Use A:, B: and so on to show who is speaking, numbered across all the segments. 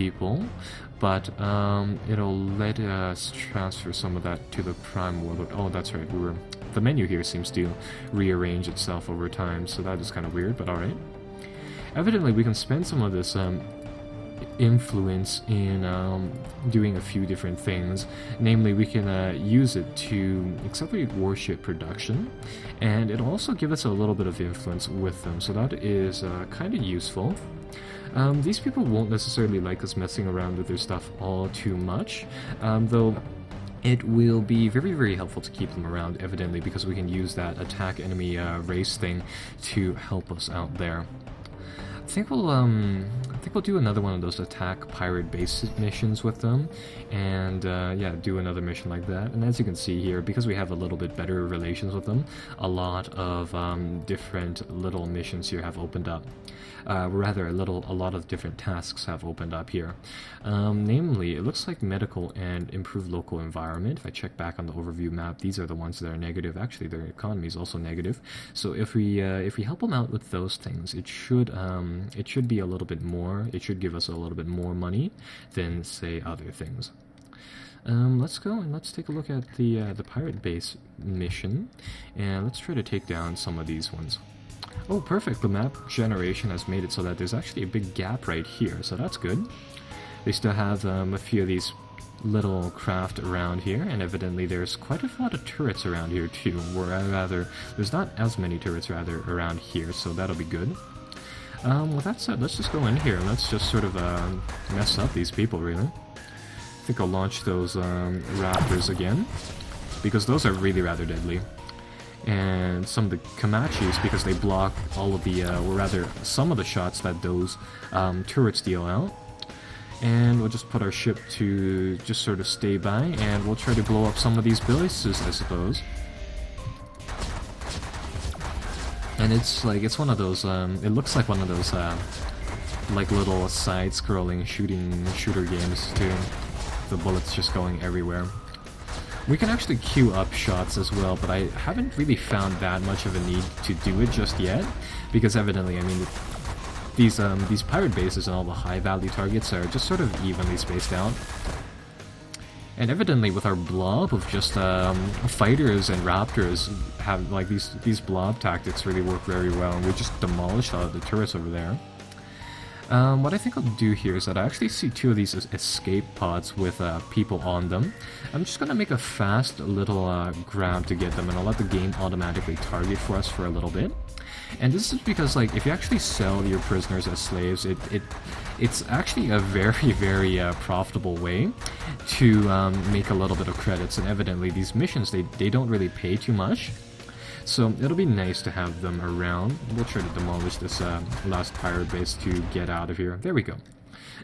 A: people, but it'll let us transfer some of that to the prime warlord. Oh, that's right, the menu here seems to rearrange itself over time, so that is kind of weird, but alright. Evidently, we can spend some of this influence in doing a few different things. Namely, we can use it to accelerate warship production, and it'll also give us a little bit of influence with them, so that is kind of useful. These people won't necessarily like us messing around with their stuff all too much, though it will be very, very helpful to keep them around, evidently, because we can use that attack enemy race thing to help us out there. I think we'll do another one of those attack pirate base missions with them, and yeah, do another mission like that. And as you can see here, because we have a little bit better relations with them, a lot of different little missions here have opened up. Rather, a lot of different tasks have opened up here. Namely, it looks like medical and improved local environment. If I check back on the overview map, these are the ones that are negative. Actually, their economy is also negative. So if we help them out with those things, it should be a little bit more. It should give us a little bit more money than, say, other things. Let's go and let's take a look at the pirate base mission, and let's try to take down some of these ones. Oh, perfect. The map generation has made it so that there's actually a big gap right here, so that's good. They still have a few of these little craft around here, and evidently there's quite a lot of turrets around here too, or rather, there's not as many turrets rather around here, so that'll be good. With that said, let's just go in here and let's just sort of mess up these people, really. I think I'll launch those raptors again, because those are really rather deadly. And some of the Kamachis, because they block all of the, or rather, some of the shots that those turrets deal out. And we'll just put our ship to just sort of stay by, and we'll try to blow up some of these bases, I suppose. And it's like, it's one of those, it looks like one of those, like little side-scrolling shooter games, too. The bullets just going everywhere. We can actually queue up shots as well, but I haven't really found that much of a need to do it just yet, because evidently, I mean, these pirate bases and all the high-value targets are just sort of evenly spaced out. And evidently, with our blob of just fighters and raptors, have like these blob tactics really work very well, and we just demolished all of the turrets over there. What I think I'll do here is that I actually see two of these escape pods with people on them. I'm just gonna make a fast little grab to get them, and I'll let the game automatically target for us for a little bit. And this is because, like, if you actually sell your prisoners as slaves, it's actually a very, very profitable way to make a little bit of credits. And evidently, these missions, they don't really pay too much. So it'll be nice to have them around. We'll try to demolish this last pirate base to get out of here. There we go.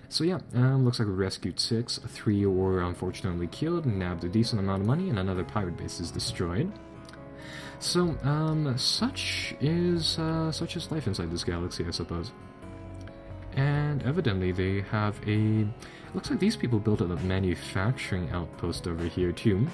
A: So yeah, looks like we rescued 6. 3 were unfortunately killed, nabbed a decent amount of money, and another pirate base is destroyed. So, such is life inside this galaxy, I suppose. And evidently they have a... Looks like these people built a manufacturing outpost over here too.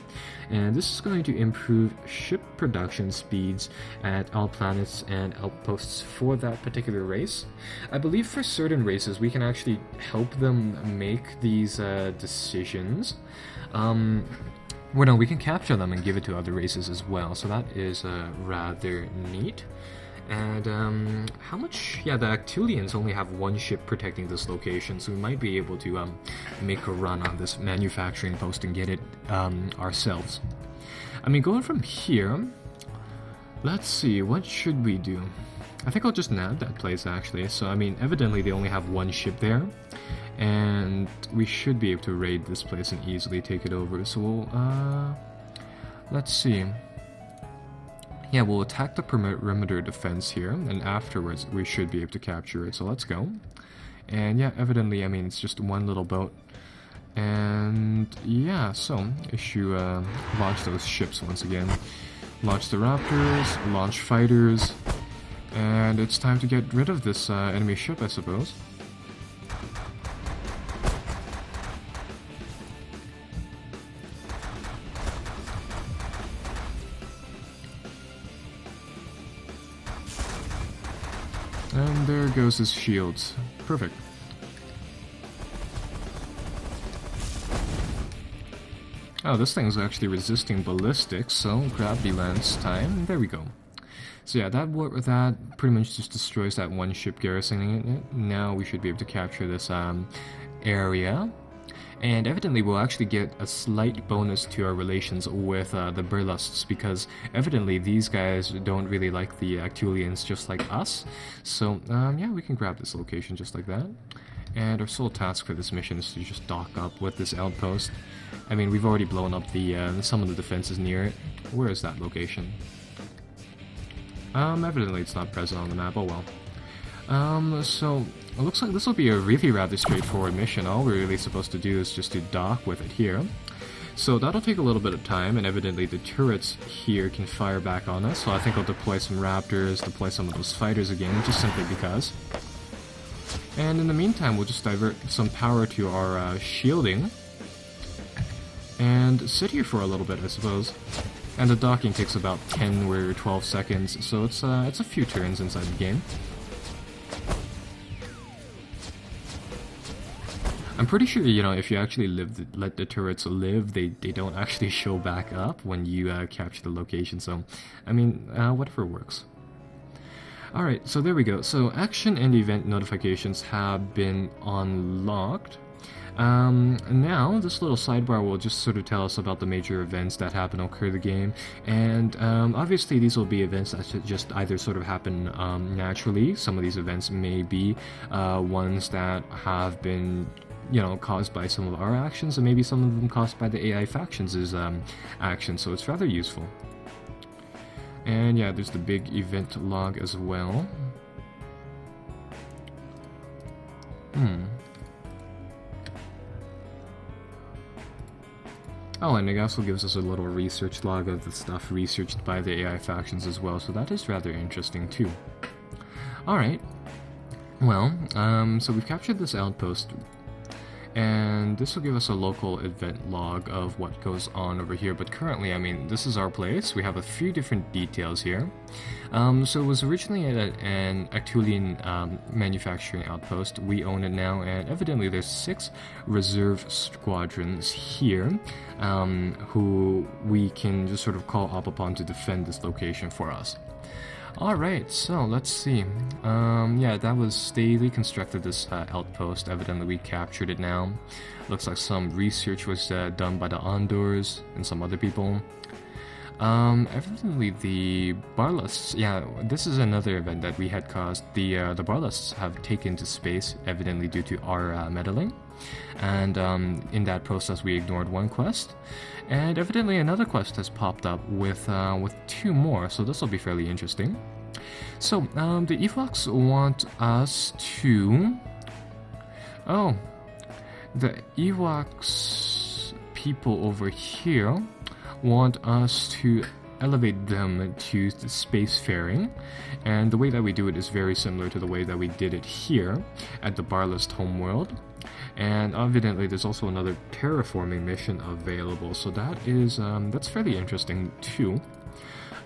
A: And this is going to improve ship production speeds at all planets and outposts for that particular race. I believe for certain races we can actually help them make these decisions. Well, no, we can capture them and give it to other races as well, so that is rather neat. And how much? Yeah, the Actulians only have 1 ship protecting this location, so we might be able to make a run on this manufacturing post and get it ourselves. I mean, going from here, let's see, what should we do? I think I'll just nab that place, actually. So, I mean, evidently they only have 1 ship there, and we should be able to raid this place and easily take it over. So we'll, let's see. Yeah, we'll attack the perimeter defense here, and afterwards we should be able to capture it, so let's go. And yeah, evidently, I mean, it's just 1 little boat. And yeah, so, launch those ships once again. Launch the raptors, launch fighters, and it's time to get rid of this enemy ship, I suppose. And there goes his shields. Perfect. Oh, this thing's actually resisting ballistics, so gravity lens time. There we go. So yeah, that pretty much just destroys that one ship garrisoning it. Now we should be able to capture this area. And evidently we'll actually get a slight bonus to our relations with the Burlusts, because evidently these guys don't really like the Actulians just like us. So yeah, we can grab this location just like that. And our sole task for this mission is to just dock up with this outpost. I mean, we've already blown up the some of the defenses near it. Where is that location? Evidently it's not present on the map, oh well. So, it looks like this will be a really rather straightforward mission. All we're really supposed to do is just to dock with it here. So that'll take a little bit of time, and evidently the turrets here can fire back on us, so I think I'll deploy some raptors, deploy some of those fighters again, just simply because. And in the meantime, we'll just divert some power to our shielding, and sit here for a little bit, I suppose. And the docking takes about 10 or 12 seconds, so it's a few turns inside the game. I'm pretty sure, you know, if you actually let the turrets live, they don't actually show back up when you capture the location, so, I mean, whatever works. Alright, so there we go. So, action and event notifications have been unlocked. Now, this little sidebar will just sort of tell us about the major events that happen occur in the game, and obviously these will be events that should just either sort of happen naturally. Some of these events may be ones that have been, you know, caused by some of our actions, and maybe some of them caused by the AI factions' actions, so it's rather useful. And yeah, there's the big event log as well. Oh, and it also gives us a little research log of the stuff researched by the AI factions as well, so that is rather interesting too. Alright, well, so we've captured this outpost, and this will give us a local event log of what goes on over here, but currently, I mean, this is our place. We have a few different details here. So it was originally an Actulian manufacturing outpost. We own it now, and evidently there's 6 reserve squadrons here who we can just sort of call up upon to defend this location for us. Alright, so let's see. Yeah, that was, they reconstructed this outpost. Evidently we captured it now. Looks like some research was done by the Ondors and some other people. Evidently the Barlusts, yeah, this is another event that we had caused. The Barlusts have taken to space, evidently due to our meddling. And in that process we ignored one quest. And evidently another quest has popped up with 2 more, so this will be fairly interesting. So, the Evox want us to... Oh, the Evox people over here want us to elevate them to the spacefaring, and the way that we do it is very similar to the way that we did it here at the Barlust homeworld. And evidently there's also another terraforming mission available, so that is that's fairly interesting too.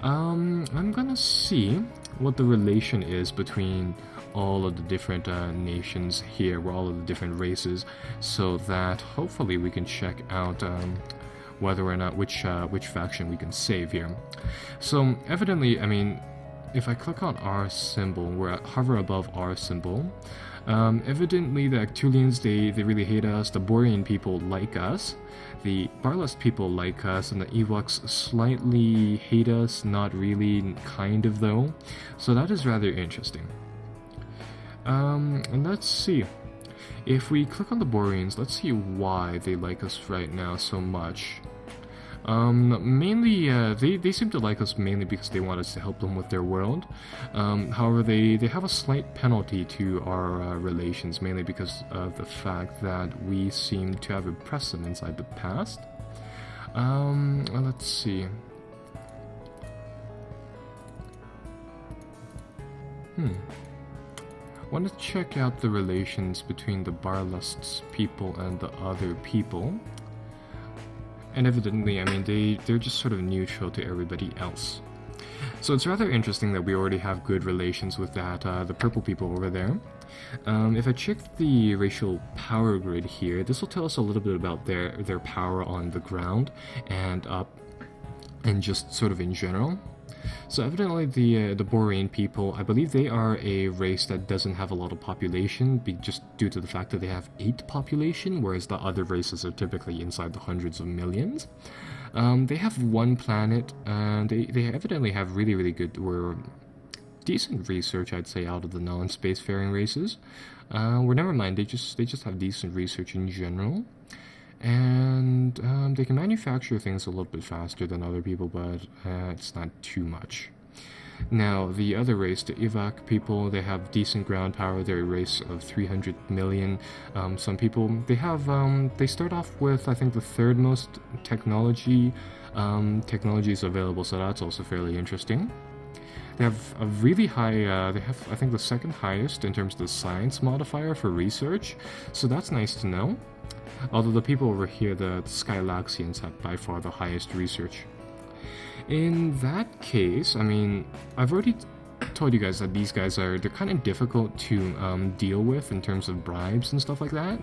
A: I'm gonna see what the relation is between all of the different nations here, or all of the different races, so that hopefully we can check out whether or not which faction we can save here. So evidently, I mean, if I click on our symbol, we're at hover above our symbol. Evidently the Actulians, they really hate us, the Borean people like us, the Barlust people like us, and the Ewoks slightly hate us, not really, kind of though. So that is rather interesting. And let's see. If we click on the Boreans, let's see why they like us right now so much. Mainly, they seem to like us mainly because they want us to help them with their world. However, they have a slight penalty to our relations, mainly because of the fact that we seem to have oppressed them inside the past. Let's see. I want to check out the relations between the Barlust's people and the other people. And evidently, I mean, they're just sort of neutral to everybody else. So it's rather interesting that we already have good relations with that the purple people over there. If I check the racial power grid here, this will tell us a little bit about their power on the ground and up, and just sort of in general. So evidently the Borean people, I believe they are a race that doesn't have a lot of population, just due to the fact that they have 8 population, whereas the other races are typically inside the hundreds of millions. They have 1 planet, and they evidently have really good, or decent research, I'd say, out of the non-spacefaring races. Well, never mind, they just have decent research in general. And they can manufacture things a little bit faster than other people, but it's not too much. Now, the other race, the Evac people, they have decent ground power. They're a race of 300 million. Some people, they start off with, I think, the 3rd most technologies available, so that's also fairly interesting. They have a really high, they have, I think, the 2nd highest in terms of the science modifier for research, so that's nice to know. Although the people over here, the Skylaxians, have by far the highest research. In that case, I mean, I've already told you guys that these guys they're kind of difficult to deal with in terms of bribes and stuff like that.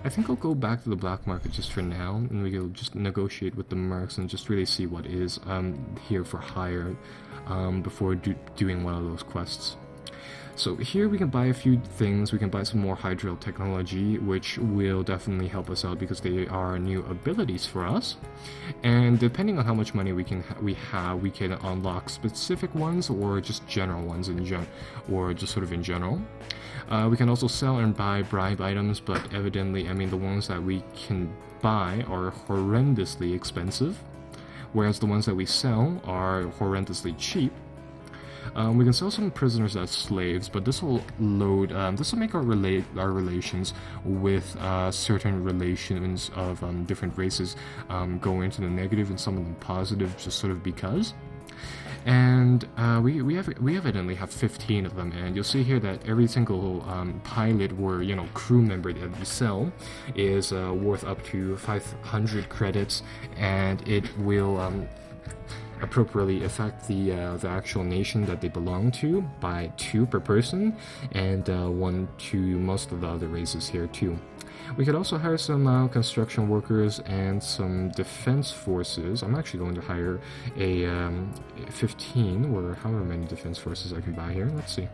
A: I think I'll go back to the black market just for now, and we'll just negotiate with the mercs and just really see what is here for hire before doing one of those quests. So here we can buy a few things. We can buy some more Hydral technology, which will definitely help us out because they are new abilities for us. And depending on how much money we can unlock specific ones or just general ones or just sort of in general. We can also sell and buy bribe items, but evidently, I mean, the ones that we can buy are horrendously expensive, whereas the ones that we sell are horrendously cheap. We can sell some prisoners as slaves, but this will make our relations with certain relations of different races go into the negative and some of them positive, just sort of because. And we evidently have 15 of them, and you'll see here that every single pilot or crew member that we sell is worth up to 500 credits, and it will appropriately affect the actual nation that they belong to by 2 per person, and 1 to most of the other races here too. We could also hire some construction workers and some defense forces. I'm actually going to hire a 15 or however many defense forces I can buy here. Let's see.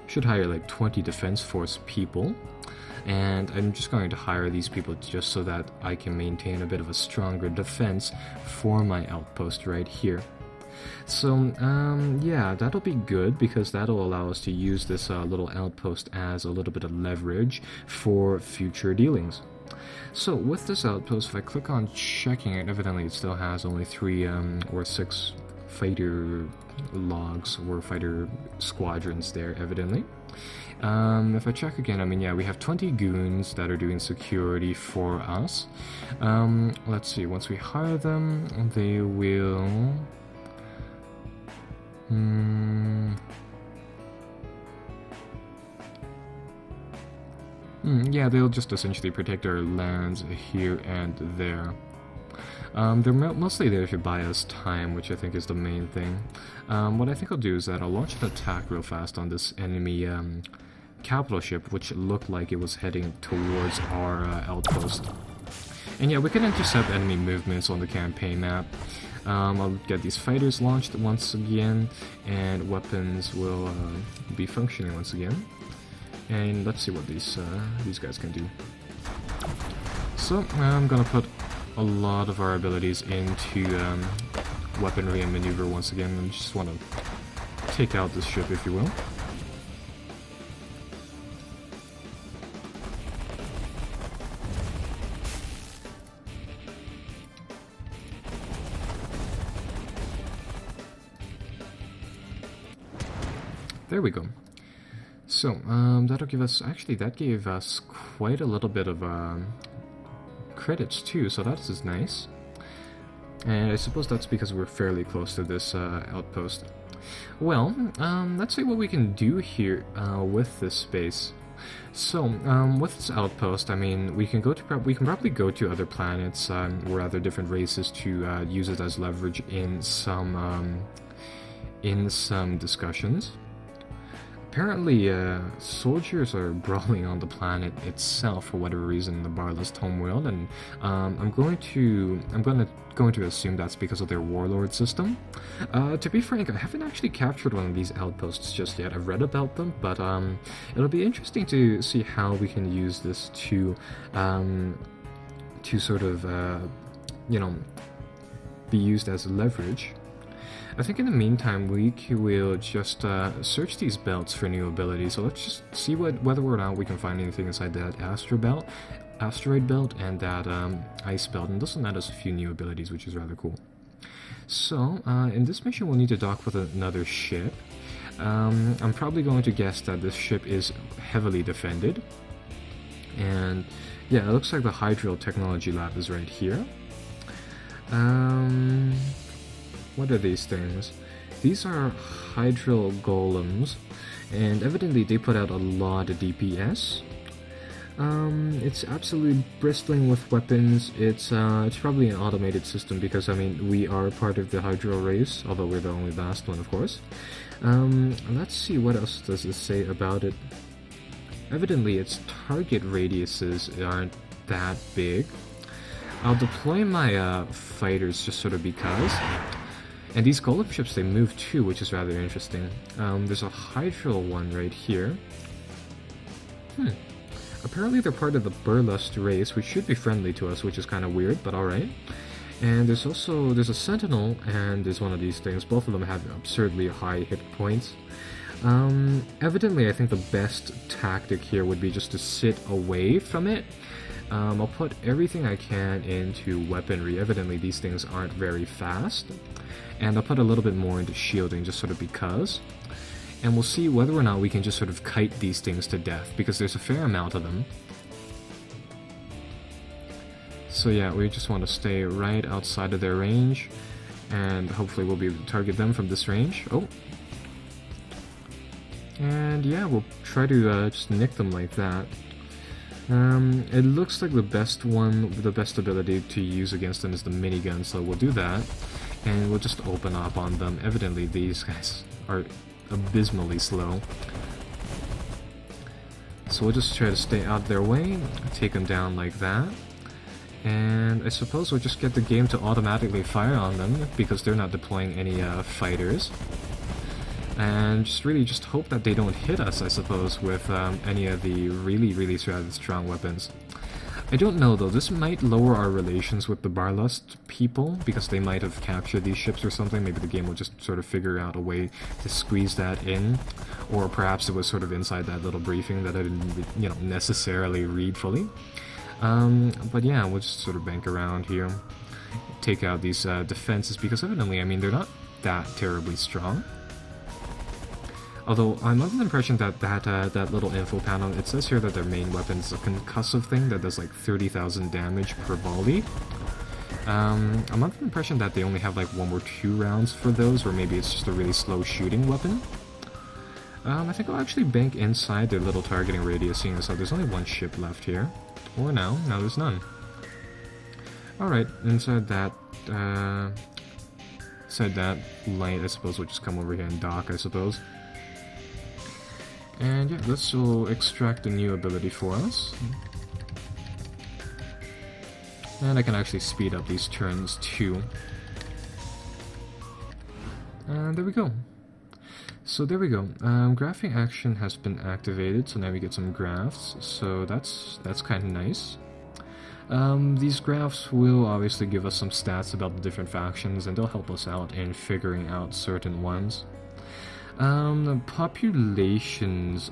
A: Should hire like 20 defense force people. And I'm just going to hire these people just so that I can maintain a bit of a stronger defense for my outpost right here. So, yeah, that'll be good because that'll allow us to use this little outpost as a little bit of leverage for future dealings. So, with this outpost, if I click on checking it, evidently it still has only 3 or 6 fighter logs or fighter squadrons there, evidently. If I check again, I mean, yeah, we have 20 goons that are doing security for us. Let's see, once we hire them, they will... yeah, they'll just essentially protect our lands here and there. They're mostly there to buy us time, which I think is the main thing. What I think I'll do is that I'll launch an attack real fast on this enemy capital ship, which looked like it was heading towards our outpost. And yeah, we can intercept enemy movements on the campaign map. I'll get these fighters launched once again, and weapons will be functioning once again. And let's see what these guys can do. So I'm gonna put a lot of our abilities into weaponry and maneuver once again, and just want to take out this ship, if you will. There we go. So, that'll give us, actually that gave us quite a little bit of credits too, so that is nice. And I suppose that's because we're fairly close to this outpost. Well, let's see what we can do here with this space. So, with this outpost, I mean, we can probably go to other planets or other different races to use it as leverage in some discussions. Apparently, soldiers are brawling on the planet itself for whatever reason in the Barlast homeworld, and I'm going to assume that's because of their warlord system. To be frank, I haven't actually captured one of these outposts just yet. I've read about them, but it'll be interesting to see how we can use this to sort of be used as leverage. I think in the meantime we will just search these belts for new abilities, so let's just see whether or not we can find anything inside that asteroid belt and that ice belt, and this will net us a few new abilities, which is rather cool. So, in this mission we'll need to dock with another ship. I'm probably going to guess that this ship is heavily defended, and yeah, it looks like the Hydral technology lab is right here. What are these things? These are Hydral golems, and evidently they put out a lot of DPS. It's absolutely bristling with weapons. It's probably an automated system because, I mean, we are part of the Hydral race, although we're the only last one, of course. Let's see, what else does it say about it. Evidently its target radiuses aren't that big. I'll deploy my fighters just sort of because. And these golem ships, they move too, which is rather interesting. There's a Hydral one right here. Apparently they're part of the Burlust race, which should be friendly to us, which is kind of weird, but alright. And there's a Sentinel, and there's one of these things. Both of them have absurdly high hit points. Evidently, I think the best tactic here would be just to sit away from it. I'll put everything I can into weaponry. Evidently, these things aren't very fast. And I'll put a little bit more into shielding, just sort of because. And we'll see whether or not we can just sort of kite these things to death, because there's a fair amount of them. So yeah, we just want to stay right outside of their range, and hopefully we'll be able to target them from this range. Oh! And yeah, we'll try to just nick them like that. It looks like the best ability to use against them is the minigun, so we'll do that. And we'll just open up on them. Evidently these guys are abysmally slow. So we'll just try to stay out their way, take them down like that. And I suppose we'll just get the game to automatically fire on them, because they're not deploying any fighters. And just hope that they don't hit us, I suppose, with any of the really strong weapons. I don't know though, this might lower our relations with the Barlast people, because they might have captured these ships or something. Maybe the game will just sort of figure out a way to squeeze that in, or perhaps it was sort of inside that little briefing that I didn't, necessarily read fully. But yeah, we'll just sort of bank around here, take out these defenses, because evidently, I mean, they're not that terribly strong. Although I'm under the impression that that little info panel, it says here that their main weapon is a concussive thing that does like 30,000 damage per volley. I'm under the impression that they only have like 1 or 2 rounds for those, or maybe it's just a really slow shooting weapon. I think I'll actually bank inside their little targeting radius, seeing as though there's only 1 ship left here. Or no, there's none. Alright, inside that light, I suppose we'll just come over here and dock, I suppose. And yeah, this will extract a new ability for us. And I can actually speed up these turns too. And there we go. So there we go. Graphing action has been activated, so now we get some graphs. So that's kind of nice. These graphs will obviously give us some stats about the different factions, and they'll help us out in figuring out certain ones. Populations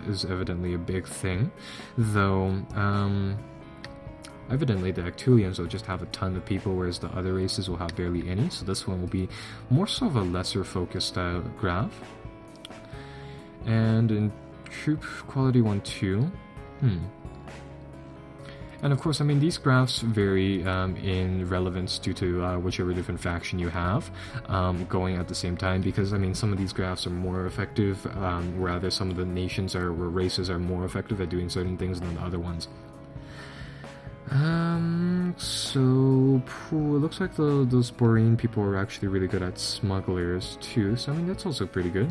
A: is evidently a big thing, though evidently the Actulians will just have a ton of people, whereas the other races will have barely any, so this one will be more so of a lesser focused graph. And in troop quality 1-2, And of course, I mean, these graphs vary in relevance due to whichever different faction you have going at the same time, because I mean, some of these graphs are more effective, rather some of the nations or races are more effective at doing certain things than the other ones. So it looks like those Borean people are actually really good at smugglers too, so I mean, that's also pretty good.